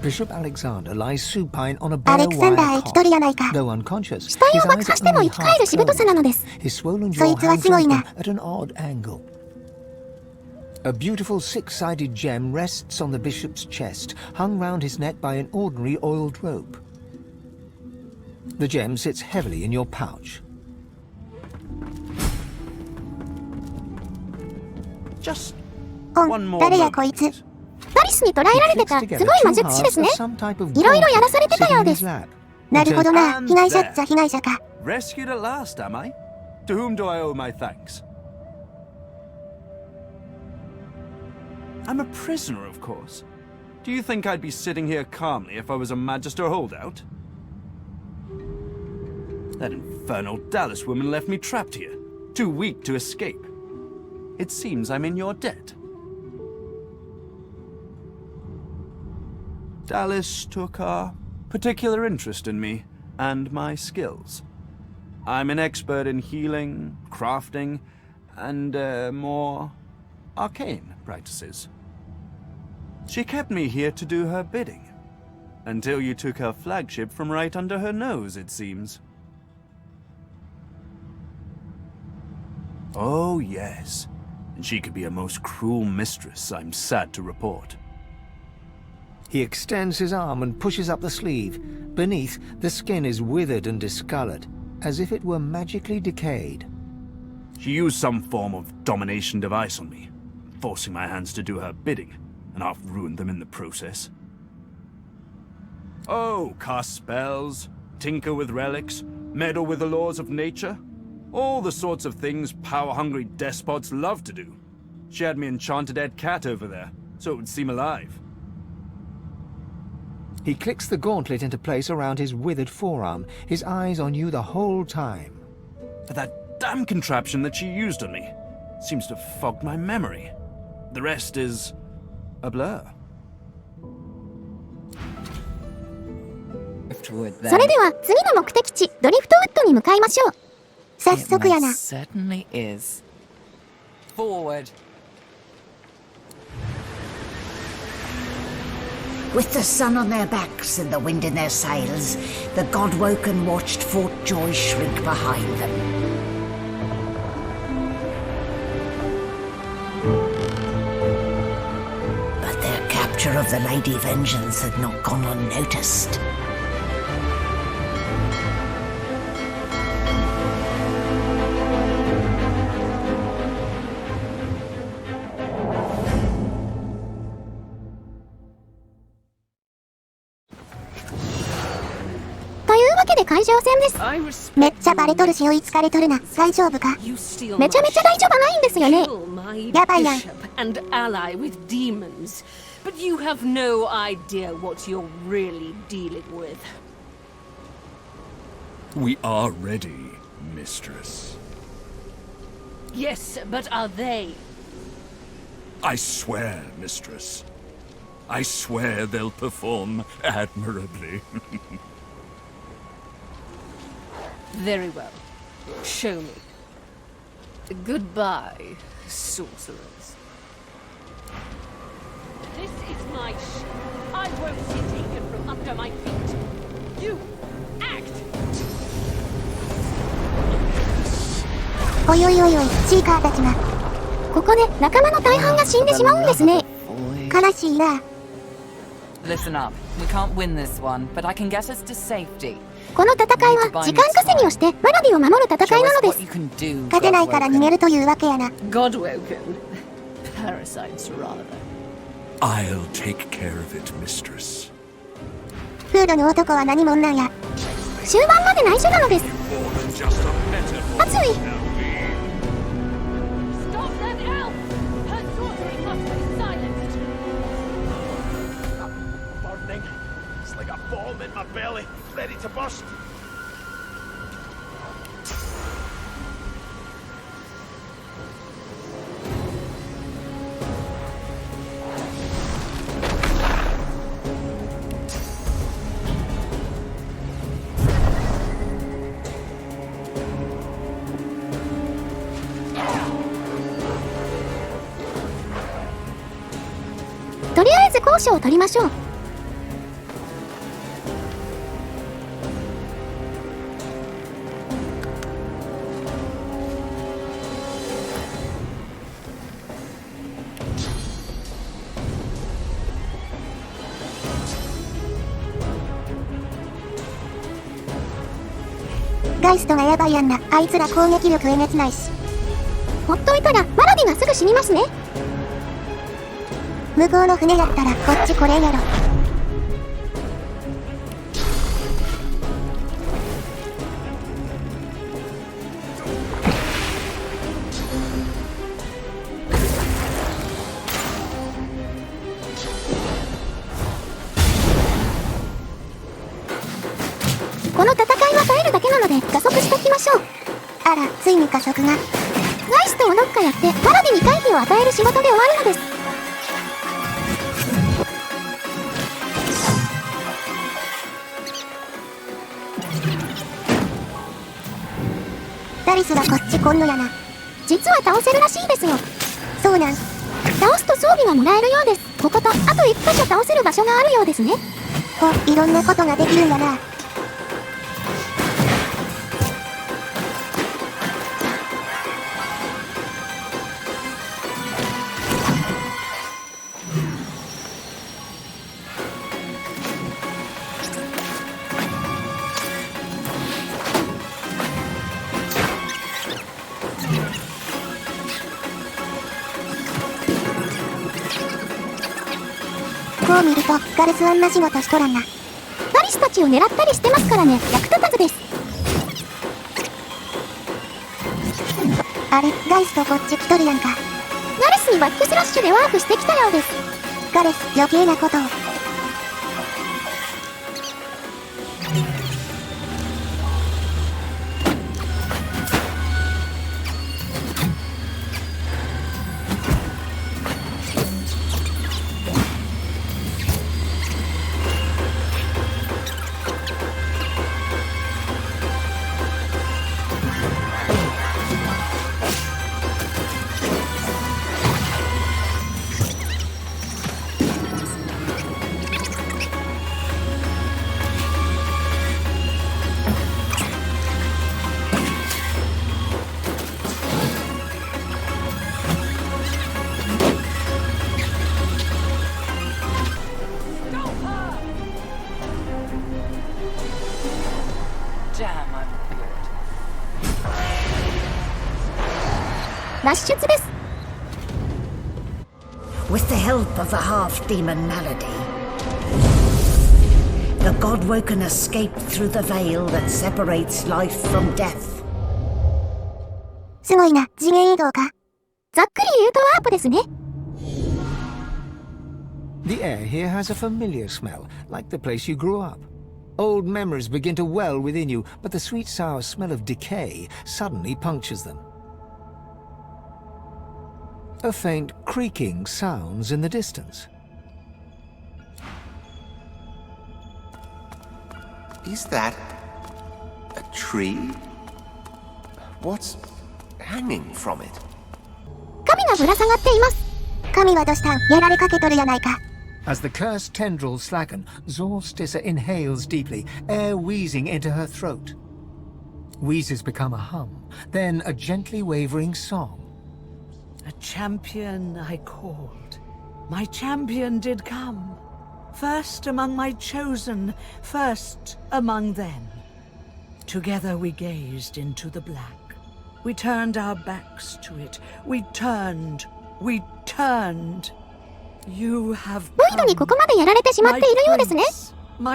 Bishop Alexander lies supine on a ア bare レクサンダー wire 生きとるやない cot. か。 Though unconscious, 死体 his を爆 eyes 破 are しても only 生き返る half しぶとさなの closed. です。 His swollen そ jaw いつは hangs すごい open な。 at an odd angle. A beautiful six-sided gem rests on the bishop's chest, hung round his neck by an ordinary oiled rope. The gem sits heavily in your pouch. Just お one ん、 more 誰や moment, こいつ。 please. パリスに捕らえ He られて clicks たす together ごい two 魔術師で halves すね。 of some type of いろいろやら gauntlet されてたよ sitting う in で his す。 lap. なるほどな。 And 被害者っ there. ちゃ被害者か。 Rescued at last, am I? To whom do I owe my thanks? I'm a prisoner, of course. Do you think I'd be sitting here calmly if I was a Magister holdout? That infernal Dallas woman left me trapped here, too weak to escape. It seems I'm in your debt. Dallas took a particular interest in me and my skills. I'm an expert in healing, crafting, and more arcane practices. She kept me here to do her bidding, until you took her flagship from right under her nose, it seems. Oh, yes. And she could be a most cruel mistress, I'm sad to report. He extends his arm and pushes up the sleeve. Beneath, the skin is withered and discolored, as if it were magically decayed. She used some form of domination device on me, forcing my hands to do her bidding, and half ruined them in the process. Oh, cast spells, tinker with relics, meddle with the laws of nature. All the sorts of things power-hungry despots love to do. She had me enchanted dead cat over there, so it would seem alive. He clicks the gauntlet into place around his withered forearm, his eyes on you the whole time. But that damn contraption that she used on me seems to have fogged my memory. The rest is a blur. それでは次の目的地ドリフトウッドに向かいましょう。早速やな。 Certainly is. Forward. With the sun on their backs and the wind in their sails, the God-woken watched Fort Joy shrink behind them. But their capture of the Lady Vengeance had not gone unnoticed. Toいうわけで海上戦です。 I めっ respect ちゃバレとるし追いつかれとるな。大丈夫か？ you steal めちゃめちゃ大丈夫ないんですよね。 kill my やばいやん。 bishop and ally with demons. But you have no idea what you're really dealing with. We are ready, mistress. Yes, but are they? I swear, mistress. I swear they'll perform admirably. Very well. Show me. Goodbye, sorcerers. This is my ship. I won't be taken from under my feet. You act! おいおいおいおい、シーカーたちが。ここで仲間の大半が死んでしまうんですね。悲しいな。 Listen up. We can't win this one, but I can get us to safety. この戦いは時間稼ぎをしてマラディを守る戦 Show いな us ので what す。 you can do. 勝てないから逃げるというわけやな。 Godwoken. Parasites, rather. I'll take care of it, mistress. フードの男は何者なんや。終盤まで内緒なのです。 More than just a metaphor. 熱い。 Stop that elf! Her sorcery must be silenced. Burning. It's like a bomb in my belly, ready to burst. とりあえず交渉を取りましょう。ガイストがやばいやんな。あいつら攻撃力えげつないし。ほっといたらワラビがすぐ死にますね。向こうの船やったらこっち来れんやろ。この戦いは耐えるだけなので加速していきましょう。あら、ついに加速が。ガイストをノッカやってワラビに回避を与える仕事で終わるのです。ダリスがこっち来んのやな。実は倒せるらしいですよ。そうなん。倒すと装備がもらえるようです。こことあと1箇所倒せる場所があるようですね。いろんなことができるんだな。こう見るとガルスあんな仕事しとらんな。ダリスたちを狙ったりしてますからね。役立たずです。あれ、ガイストこっち来とるやんか。ガレスにバックスラッシュでワープしてきたようです。ガレス、余計なことを。脱出です。With the help of the half-demon malady, the Godwoken escaped through the veil that separates life from death. すごいな、次元移動か。ざっくり言うとワープですね。The air here has a familiar smell, like the place you grew up. Old memories begin to well within you, but the sweet sour smell of decay suddenly punctures them. A faint creaking sounds in the distance. Is that a tree? What's hanging from it? 神がぶら下がっています。神はどうしたん？やられかけとるやないか。As the cursed tendrils slacken, Zorstissa inhales deeply, air wheezing into her throat. Wheezes become a hum, then a gently wavering song. A champion I called. My champion did come. First among my chosen, first among them. Together we gazed into the black. We turned our backs to it. We turned. You have ボイドにここまでやられてしまっているようですね。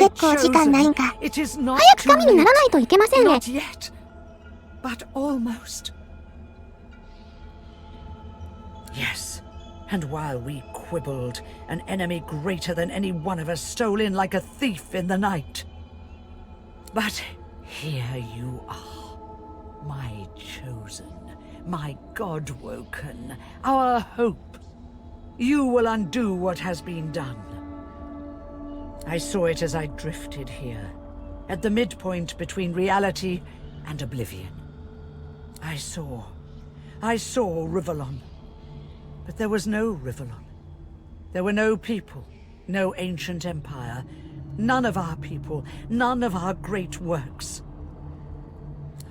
結構時間ないんか。早く神にならないといけませんね。 Not yet, but almost. Yes, and while we quibbled, an enemy greater than any one of us stole in like a thief in the night. But here you are, my chosen, my God-woken, our hope. You will undo what has been done. I saw it as I drifted here, at the midpoint between reality and oblivion. I saw Rivellon. But there was no Rivellon. There were no people, no ancient empire, none of our people, none of our great works.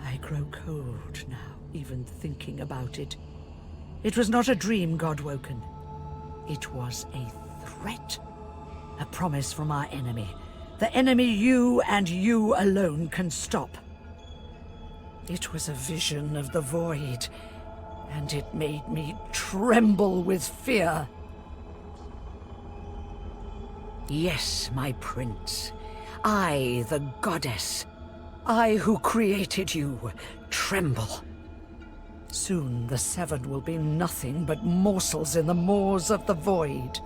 I grow cold now, even thinking about it. It was not a dream, God-woken. It was a threat. A promise from our enemy. The enemy you and you alone can stop. It was a vision of the void, and it made me tremble with fear. Yes, my prince. I, the goddess. I who created you, tremble. Soon the Seven will be nothing but morsels in the maws of the void.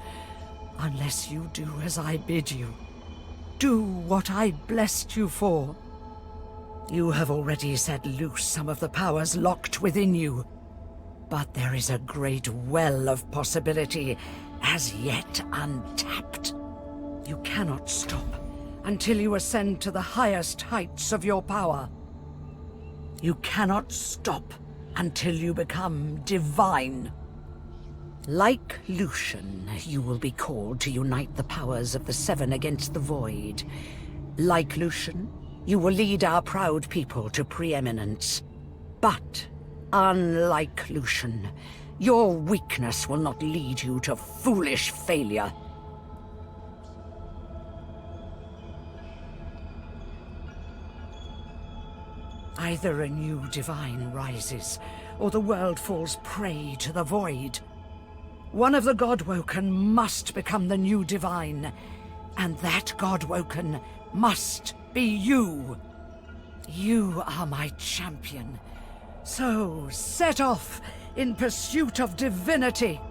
Unless you do as I bid you. Do what I blessed you for. You have already set loose some of the powers locked within you. But there is a great well of possibility as yet untapped. You cannot stop until you ascend to the highest heights of your power. You cannot stop until you become divine. Like Lucian, you will be called to unite the powers of the Seven against the Void. Like Lucian, you will lead our proud people to preeminence. But, unlike Lucian, your weakness will not lead you to foolish failure. Either a new divine rises, or the world falls prey to the void. One of the Godwoken must become the new divine, and that Godwoken must be you. You are my champion. So set off in pursuit of divinity.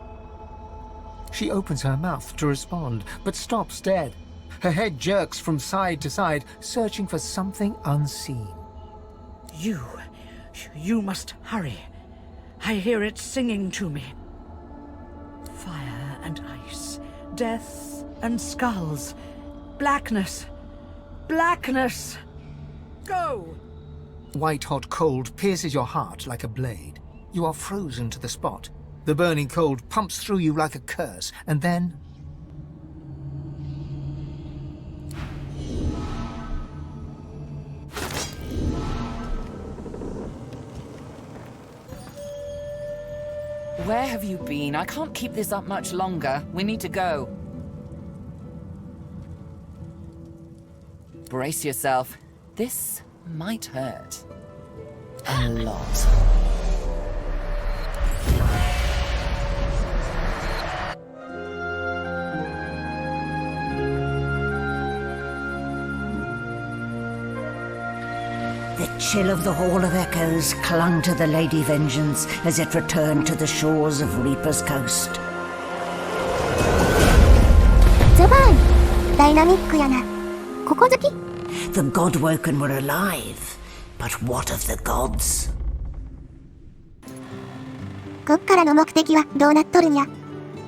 She opens her mouth to respond, but stops dead. Her head jerks from side to side, searching for something unseen. You must hurry. I hear it singing to me. Fire and ice, death and skulls, blackness, blackness. Go! White-hot cold pierces your heart like a blade. You are frozen to the spot. The burning cold pumps through you like a curse, and then... Where have you been? I can't keep this up much longer. We need to go. Brace yourself. This might hurt. A lot. The chill of the Hall of Echoes clung to the Lady Vengeance as it returned to the shores of Reaper's Coast. ザバーン、ダイナミックやな。ここ好き？ The Godwoken were alive, but what of the gods? こっからの目的はどうなっとるんや？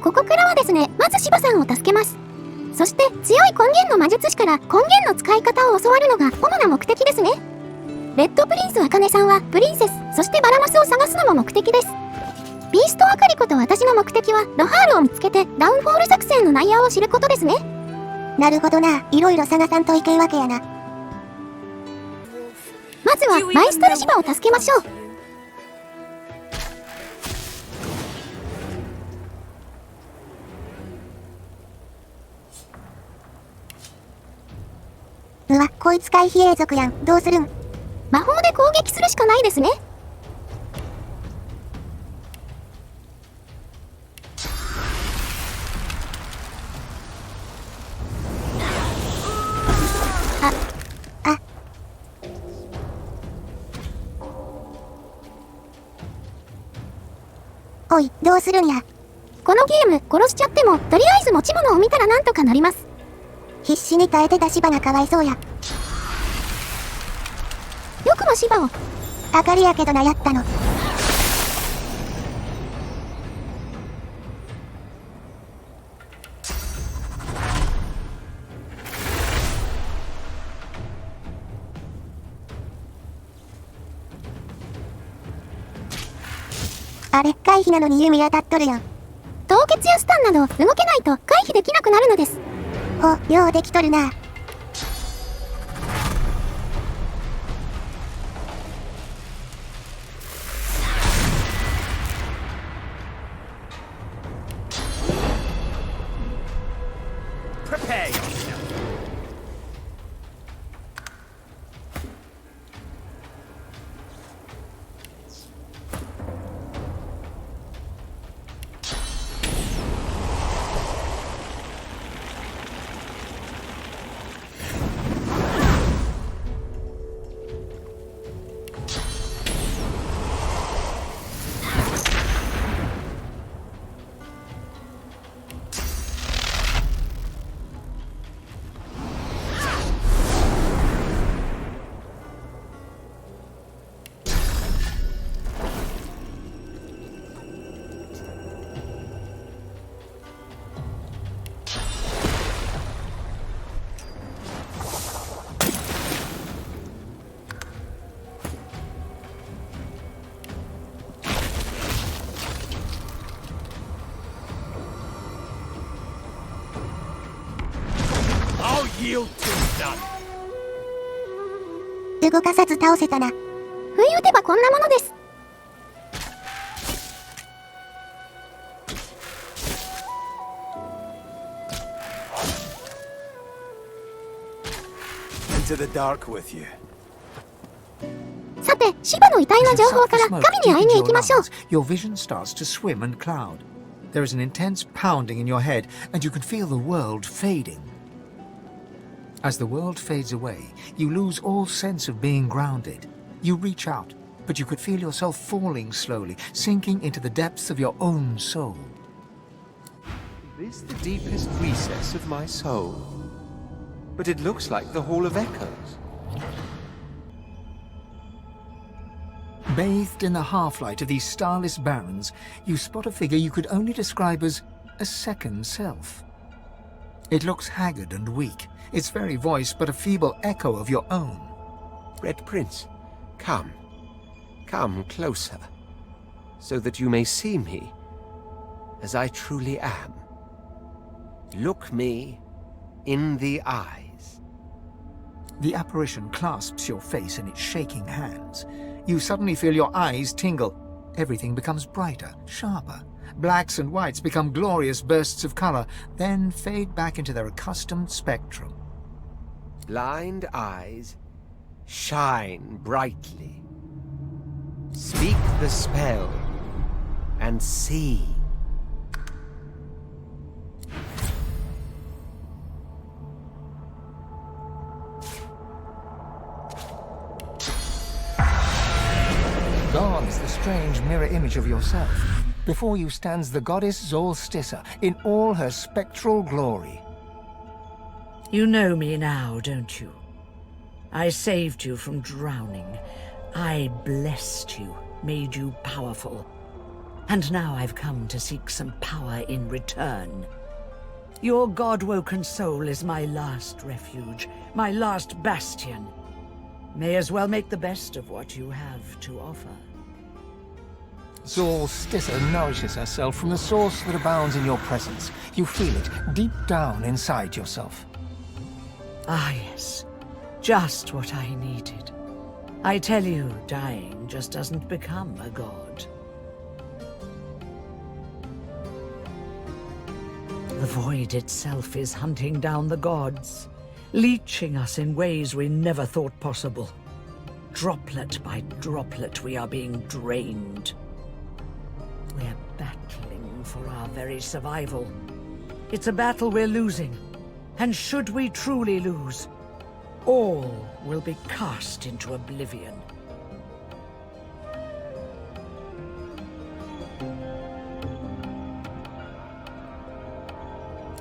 ここからはですね、まずシバさんを助けます。そして強い根源の魔術師から根源の使い方を教わるのが主な目的ですね。レッドプリンス茜さんはプリンセス、そしてバラマスを探すのも目的です。ビーストアカリコと私の目的はロハールを見つけてダウンフォール作戦の内容を知ることですね。なるほどな、いろいろ探さんといけんわけやな。まずはマイストルシバを助けましょう。うわ、こいつ回避永続やん。どうするん？魔法で攻撃するしかないですね。おい、どうするんや？このゲーム殺しちゃってもとりあえず持ち物を見たらなんとかなります。必死に耐えてたシバがかわいそうや。よくもシバを。あかりやけどな、やったの。あれ、回避なのに弓当たっとるやん。凍結やスタンなど動けないと回避できなくなるのです。ほ、ようできとるな。Prepare yourself. こ I'll yield to none. 動かさず倒せたな。不意打てばこんなものです。Into the dark with you. さて、シバの遺体の情報から神に会いに行きましょう。Your vision starts to swim and cloud. There is an intense pounding in your head, and you can feel the world fading. As the world fades away, you lose all sense of being grounded. You reach out, but you could feel yourself falling slowly, sinking into the depths of your own soul. Is this the deepest recess of my soul? But it looks like the Hall of Echoes. Bathed in the half-light of these starless barrens, you spot a figure you could only describe as a second self. It looks haggard and weak, its very voice but a feeble echo of your own. Red Prince, come. Come closer, so that you may see me as I truly am. Look me in the eyes. The apparition clasps your face in its shaking hands. You suddenly feel your eyes tingle. Everything becomes brighter, sharper. Blacks and whites become glorious bursts of color, then fade back into their accustomed spectrum. Blind eyes, shine brightly. Speak the spell, and see. Gone is the strange mirror image of yourself. Before you stands the goddess Solstice in all her spectral glory. You know me now, don't you? I saved you from drowning. I blessed you, made you powerful. And now I've come to seek some power in return. Your god-woken soul is my last refuge, my last bastion. May as well make the best of what you have to offer. Solstice nourishes herself from the source that abounds in your presence. You feel it deep down inside yourself. Ah, yes. Just what I needed. I tell you, dying just doesn't become a god. The void itself is hunting down the gods, leeching us in ways we never thought possible. Droplet by droplet, we are being drained. We're battling for our very survival. It's a battle we're losing, and should we truly lose, all will be cast into oblivion.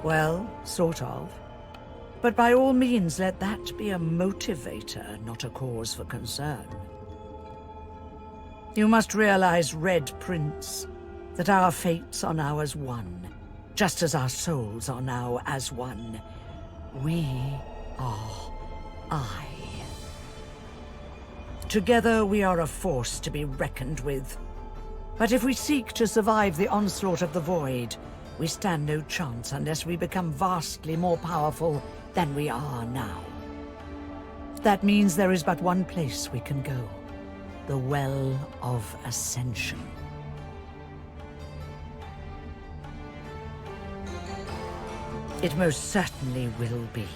Well, sort of. But by all means, let that be a motivator, not a cause for concern. You must realize, Red Prince, that our fates are now as one, just as our souls are now as one. We are I. Together we are a force to be reckoned with. But if we seek to survive the onslaught of the Void, we stand no chance unless we become vastly more powerful than we are now. That means there is but one place we can go. The Well of Ascension. It most certainly will be.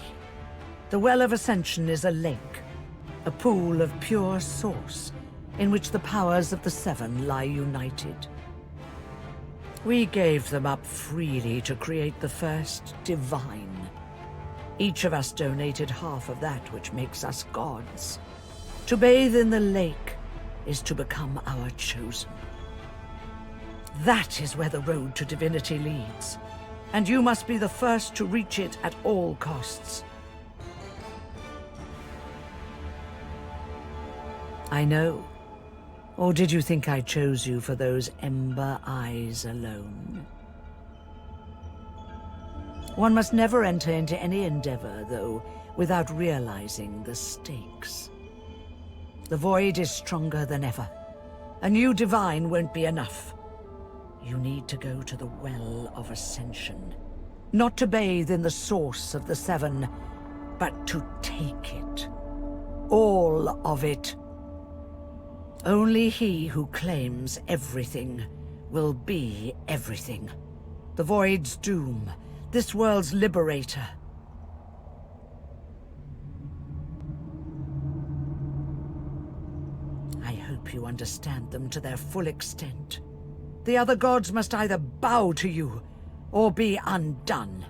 The Well of Ascension is a lake, a pool of pure source, in which the powers of the Seven lie united. We gave them up freely to create the first divine. Each of us donated half of that which makes us gods. To bathe in the lake is to become our chosen. That is where the road to divinity leads, and you must be the first to reach it at all costs. I know. Or did you think I chose you for those ember eyes alone? One must never enter into any endeavor, though, without realizing the stakes. The Void is stronger than ever. A new divine won't be enough. You need to go to the Well of Ascension. Not to bathe in the source of the Seven, but to take it. All of it. Only he who claims everything will be everything. The Void's doom, this world's liberator. I hope you understand them to their full extent. The other gods must either bow to you or be undone.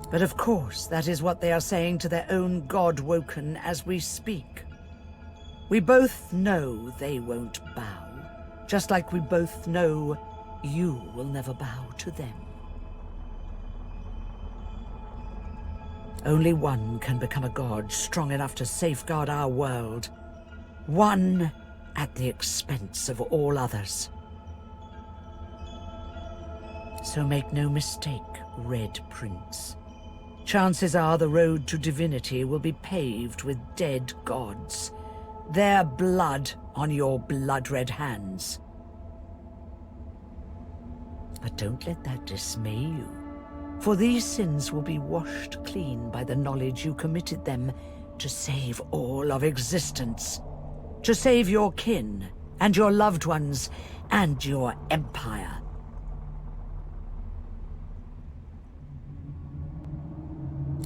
But of course, that is what they are saying to their own god Woken as we speak. We both know they won't bow, just like we both know you will never bow to them. Only one can become a god strong enough to safeguard our world. One at the expense of all others. So make no mistake, Red Prince. Chances are the road to divinity will be paved with dead gods. Their blood on your blood-red hands. But don't let that dismay you, for these sins will be washed clean by the knowledge you committed them to save all of existence. To save your kin, and your loved ones, and your empire.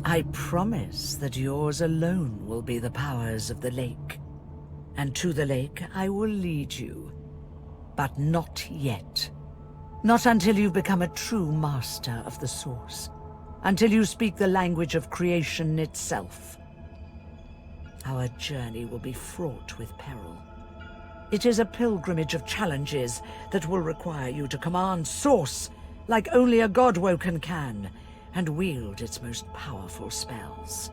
I promise that yours alone will be the powers of the lake. And to the lake I will lead you. But not yet. Not until you've become a true master of the Source. Until you speak the language of creation itself. Our journey will be fraught with peril. It is a pilgrimage of challenges that will require you to command Source like only a god Woken can, and wield its most powerful spells.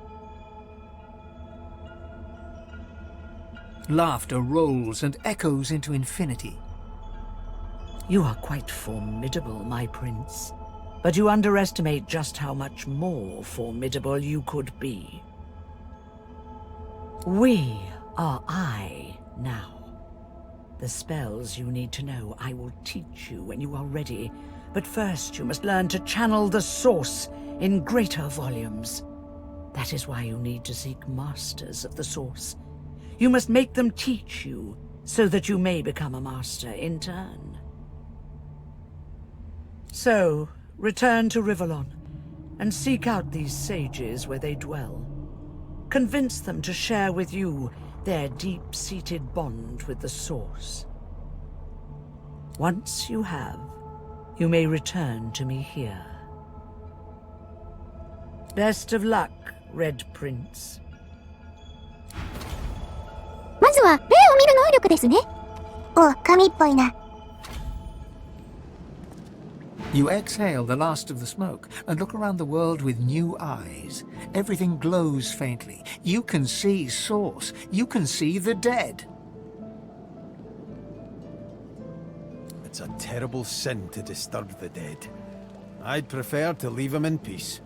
Laughter rolls and echoes into infinity. You are quite formidable, my prince. But you underestimate just how much more formidable you could be. We are I now. The spells you need to know I will teach you when you are ready. But first you must learn to channel the Source in greater volumes. That is why you need to seek masters of the Source. You must make them teach you, so that you may become a master in turn. So, return to Rivellon, and seek out these sages where they dwell. Convince them to share with you their deep-seated bond with the Source. Once you have, you may return to me here. Best of luck, Red Prince. まずは、霊を見る能力ですね。お、神っぽいな。You exhale the last of the smoke and look around the world with new eyes. Everything glows faintly. You can see Source. You can see the dead. It's a terrible sin to disturb the dead. I'd prefer to leave them in peace.